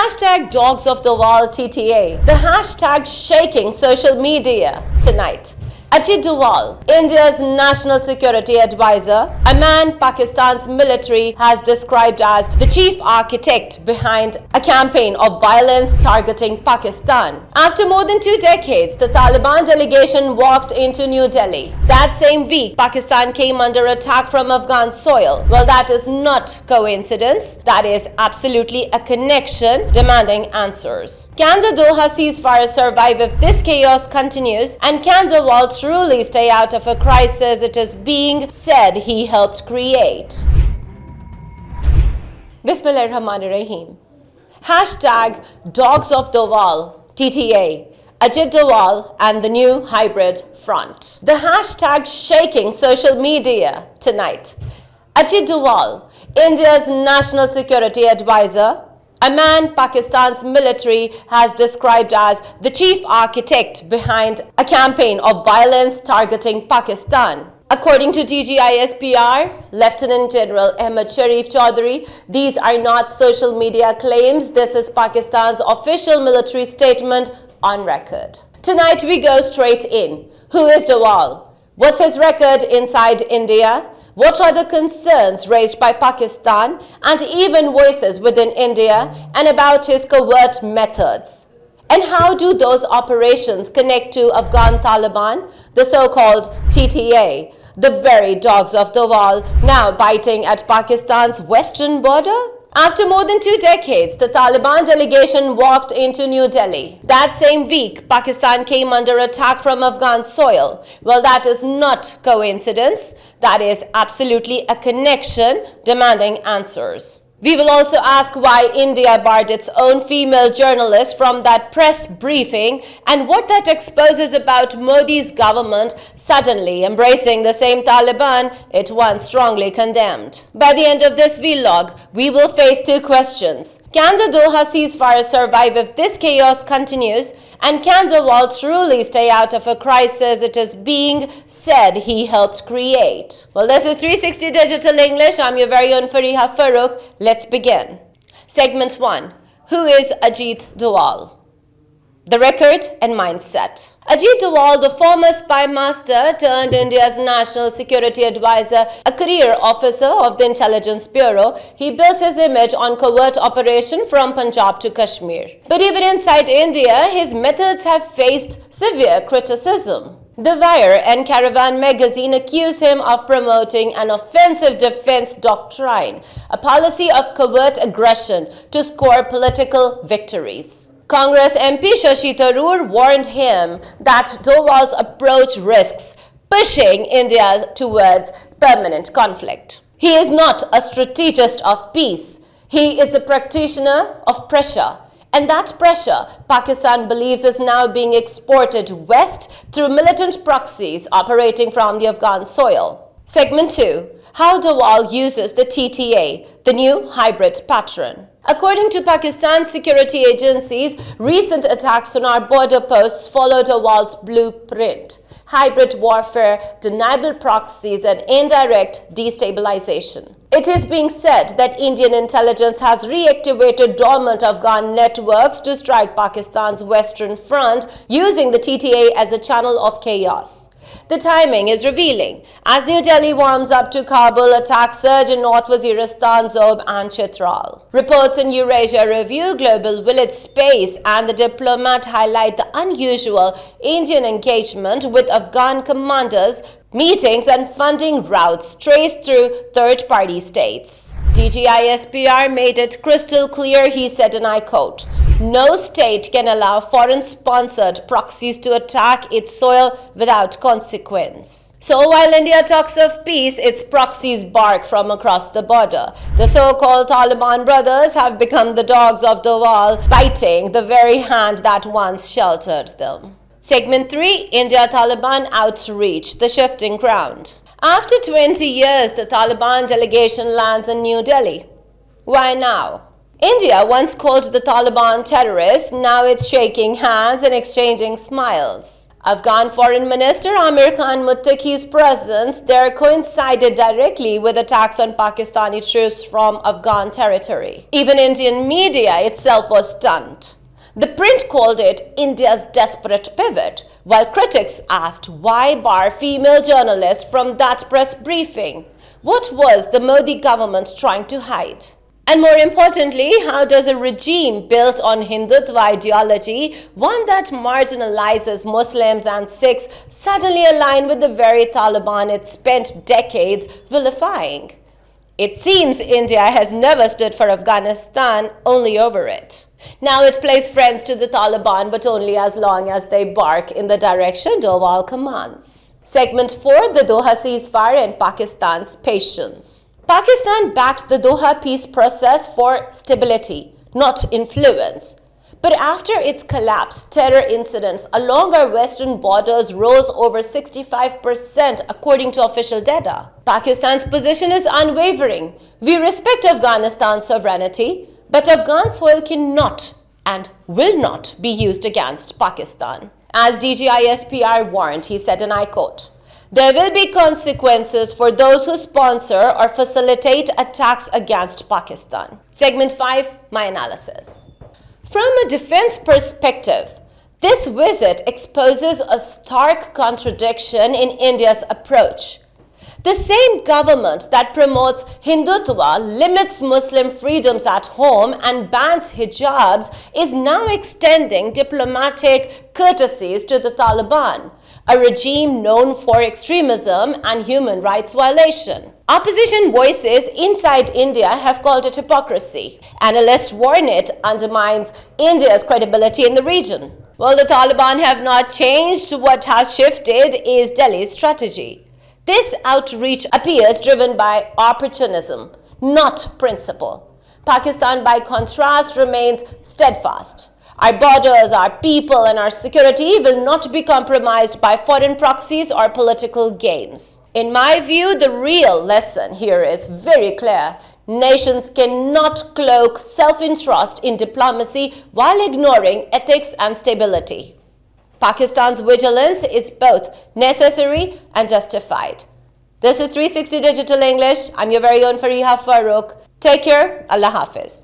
Hashtag Dogs of Doval TTA. The hashtag shaking social media tonight. Ajit Doval, India's national security advisor, a man Pakistan's military has described as the chief architect behind a campaign of violence targeting Pakistan. After more than 2 decades, the Taliban delegation walked into New Delhi. That same week, Pakistan came under attack from Afghan soil. Well, that is not coincidence. That is absolutely a connection demanding answers. Can the Doha ceasefire survive if this chaos continues? And can Doval truly stay out of a crisis it is being said he helped create? Bismillahirrahmanirrahim. Hashtag Dogs of Doval TTA. Ajit Doval and the new hybrid front. The hashtag shaking social media tonight. Ajit Doval, India's national security advisor, a man Pakistan's military has described as the chief architect behind a campaign of violence targeting Pakistan. According to DGISPR, Lieutenant General Ahmed Sharif Chaudhary, these are not social media claims. This is Pakistan's official military statement on record. Tonight we go straight in. Who is Doval? What's his record inside India? What are the concerns raised by Pakistan and even voices within India and about his covert methods? And how do those operations connect to Afghan Taliban, the so-called TTA, the very dogs of Doval now biting at Pakistan's western border? After more than 2 decades, the Taliban delegation walked into New Delhi. That same week, Pakistan came under attack from Afghan soil. Well, that is not coincidence. That is absolutely a connection demanding answers. We will also ask why India barred its own female journalist from that press briefing and what that exposes about Modi's government suddenly embracing the same Taliban it once strongly condemned. By the end of this vlog, we will face 2 questions. Can the Doha ceasefire survive if this chaos continues? And can Doval truly stay out of a crisis it is being said he helped create? Well, this is 360 Digital English. I'm your very own Fariha Farooq. Let's begin. Segment 1. Who is Ajit Doval? The record and mindset. Ajit Doval, the former spy master turned India's national security advisor, a career officer of the Intelligence Bureau, he built his image on covert operation from Punjab to Kashmir. But even inside India, his methods have faced severe criticism. The Wire and Caravan magazine accuse him of promoting an offensive defense doctrine, a policy of covert aggression to score political victories. Congress MP Shashi Tharoor warned him that Doval's approach risks pushing India towards permanent conflict. He is not a strategist of peace. He is a practitioner of pressure. And that pressure, Pakistan believes, is now being exported west through militant proxies operating from the Afghan soil. Segment 2. How Doval uses the TTA, the new hybrid pattern. According to Pakistan's security agencies, recent attacks on our border posts follow Doval's blueprint: hybrid warfare, deniable proxies, and indirect destabilization. It is being said that Indian intelligence has reactivated dormant Afghan networks to strike Pakistan's western front, using the TTA as a channel of chaos. The timing is revealing. As New Delhi warms up to Kabul, attacks surge in North Waziristan, Zob and Chitral. Reports in Eurasia Review, Global Village Space and The Diplomat highlight the unusual Indian engagement with Afghan commanders, meetings and funding routes traced through third-party states. DGISPR made it crystal clear, he said, and I quote, "No state can allow foreign-sponsored proxies to attack its soil without consequence." So while India talks of peace, its proxies bark from across the border. The so-called Taliban brothers have become the dogs of Doval, biting the very hand that once sheltered them. Segment 3. India-Taliban outreach, the shifting ground. After 20 years, the Taliban delegation lands in New Delhi. Why now? India once called the Taliban terrorists, now it's shaking hands and exchanging smiles. Afghan Foreign Minister Amir Khan Muttaqi's presence there coincided directly with attacks on Pakistani troops from Afghan territory. Even Indian media itself was stunned. The print called it India's desperate pivot, while critics asked why bar female journalists from that press briefing. What was the Modi government trying to hide? And more importantly, how does a regime built on Hindutva ideology, one that marginalizes Muslims and Sikhs, suddenly align with the very Taliban it spent decades vilifying? It seems India has never stood for Afghanistan, only over it. Now it plays friends to the Taliban, but only as long as they bark in the direction Doval commands. Segment 4, the Doha ceasefire and Pakistan's patience. Pakistan backed the Doha peace process for stability, not influence. But after its collapse, terror incidents along our western borders rose over 65% according to official data. Pakistan's position is unwavering. We respect Afghanistan's sovereignty, but Afghan soil cannot and will not be used against Pakistan. As DGISPR warned, he said, and I quote, "There will be consequences for those who sponsor or facilitate attacks against Pakistan." Segment 5, my analysis. From a defense perspective, this visit exposes a stark contradiction in India's approach. The same government that promotes Hindutva, limits Muslim freedoms at home, and bans hijabs is now extending diplomatic courtesies to the Taliban, a regime known for extremism and human rights violation. Opposition voices inside India have called it hypocrisy. Analysts warn it undermines India's credibility in the region. While the Taliban have not changed, what has shifted is Delhi's strategy. This outreach appears driven by opportunism, not principle. Pakistan, by contrast, remains steadfast. Our borders, our people, and our security will not be compromised by foreign proxies or political games. In my view, the real lesson here is very clear. Nations cannot cloak self-interest in diplomacy while ignoring ethics and stability. Pakistan's vigilance is both necessary and justified. This is 360 Digital English. I'm your very own Fariha Farooq. Take care. Allah Hafiz.